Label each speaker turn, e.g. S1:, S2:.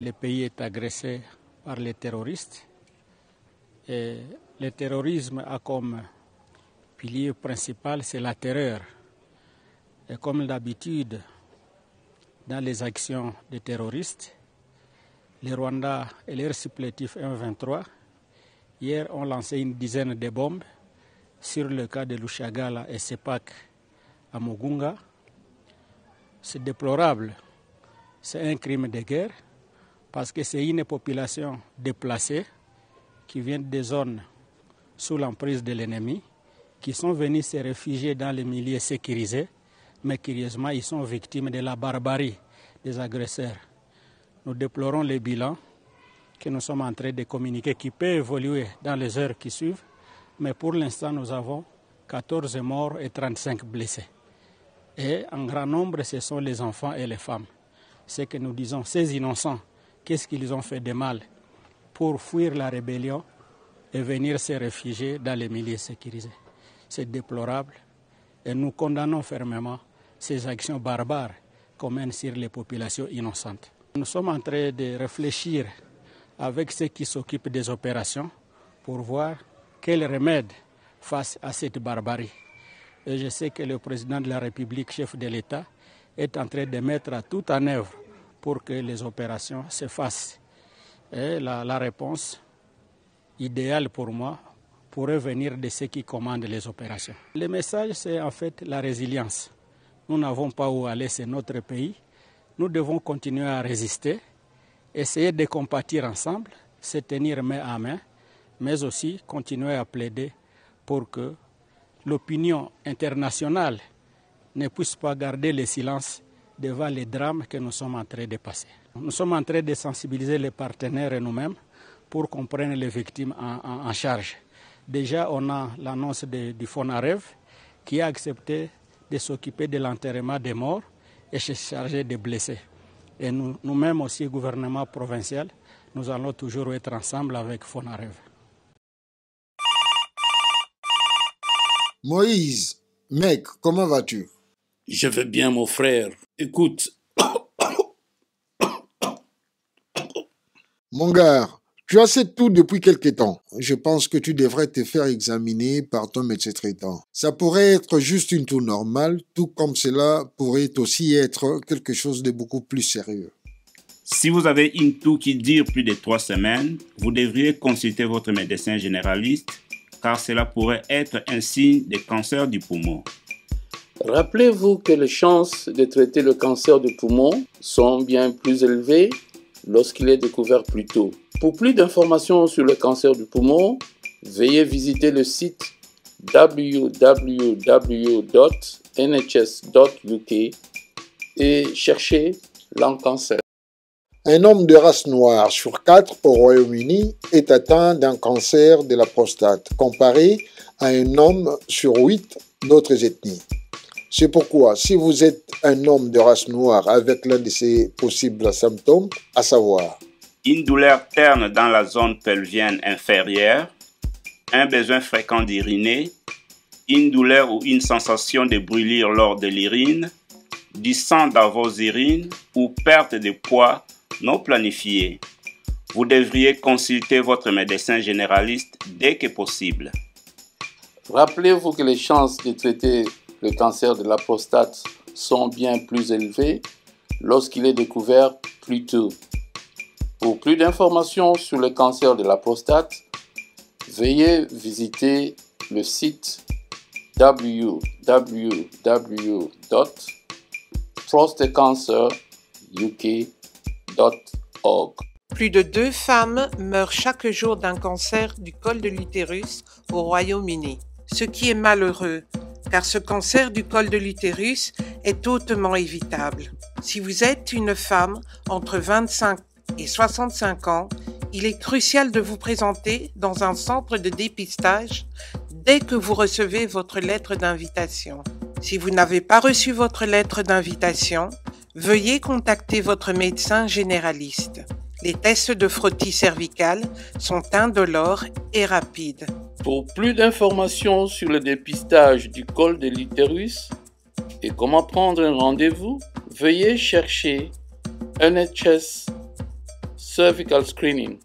S1: Le pays est agressé par les terroristes et le terrorisme a comme pilier principal, c'est la terreur. Et comme d'habitude, dans les actions des terroristes, les Rwandais et leur supplétif M23, hier ont lancé une dizaine de bombes sur le cas de Lushagala et Sepak à Mugunga. C'est déplorable, c'est un crime de guerre parce que c'est une population déplacée qui vient des zones sous l'emprise de l'ennemi, qui sont venus se réfugier dans les milieux sécurisés, mais curieusement, ils sont victimes de la barbarie des agresseurs. Nous déplorons les bilans que nous sommes en train de communiquer, qui peut évoluer dans les heures qui suivent, mais pour l'instant, nous avons 14 morts et 35 blessés. Et en grand nombre, ce sont les enfants et les femmes. C'est que nous disons, ces innocents, qu'est-ce qu'ils ont fait de mal pour fuir la rébellion et venir se réfugier dans les milieux sécurisés? C'est déplorable et nous condamnons fermement ces actions barbares qu'on mène sur les populations innocentes. Nous sommes en train de réfléchir avec ceux qui s'occupent des opérations pour voir quel remède face à cette barbarie. Et je sais que le président de la République, chef de l'État, est en train de mettre tout en œuvre pour que les opérations se fassent. Et la réponse idéale pour moi pourrait venir de ceux qui commandent les opérations. Le message, c'est en fait la résilience. Nous n'avons pas où aller, c'est notre pays. Nous devons continuer à résister, essayer de compatir ensemble, se tenir main à main, mais aussi continuer à plaider pour que l'opinion internationale ne puisse pas garder le silence devant les drames que nous sommes en train de passer. Nous sommes en train de sensibiliser les partenaires et nous-mêmes pour qu'on prenne les victimes en charge. Déjà, on a l'annonce du FONAREV qui a accepté de s'occuper de l'enterrement des morts et se charger des blessés. Et nous-mêmes aussi, gouvernement provincial, nous allons toujours être ensemble avec FONAREV.
S2: Moïse, mec, comment vas-tu?
S3: Je vais bien, mon frère. Écoute.
S2: Mon gars, tu as cette toux depuis quelque temps. Je pense que tu devrais te faire examiner par ton médecin traitant. Ça pourrait être juste une toux normale, tout comme cela pourrait aussi être quelque chose de beaucoup plus sérieux.
S3: Si vous avez une toux qui dure plus de 3 semaines, vous devriez consulter votre médecin généraliste, car cela pourrait être un signe de cancer du poumon.
S4: Rappelez-vous que les chances de traiter le cancer du poumon sont bien plus élevées lorsqu'il est découvert plus tôt. Pour plus d'informations sur le cancer du poumon, veuillez visiter le site www.nhs.uk et chercher lung cancer.
S2: Un homme de race noire sur 4 au Royaume-Uni est atteint d'un cancer de la prostate, comparé à un homme sur 8 d'autres ethnies. C'est pourquoi, si vous êtes un homme de race noire avec l'un de ces possibles symptômes, à savoir
S3: une douleur terne dans la zone pelvienne inférieure, un besoin fréquent d'uriner, une douleur ou une sensation de brûlure lors de l'urine, du sang dans vos urines ou perte de poids non planifiée, vous devriez consulter votre médecin généraliste dès que possible.
S4: Rappelez-vous que les chances de traiter le cancer de la prostate sont bien plus élevées lorsqu'il est découvert plus tôt. Pour plus d'informations sur le cancer de la prostate, veuillez visiter le site www.prostatecanceruk.org.
S5: Plus de 2 femmes meurent chaque jour d'un cancer du col de l'utérus au Royaume-Uni, ce qui est malheureux, car ce cancer du col de l'utérus est hautement évitable. Si vous êtes une femme entre 25 et 65 ans, il est crucial de vous présenter dans un centre de dépistage dès que vous recevez votre lettre d'invitation. Si vous n'avez pas reçu votre lettre d'invitation, veuillez contacter votre médecin généraliste. Les tests de frottis cervical sont indolores et rapides.
S4: Pour plus d'informations sur le dépistage du col de l'utérus et comment prendre un rendez-vous, veuillez chercher NHS cervical screening.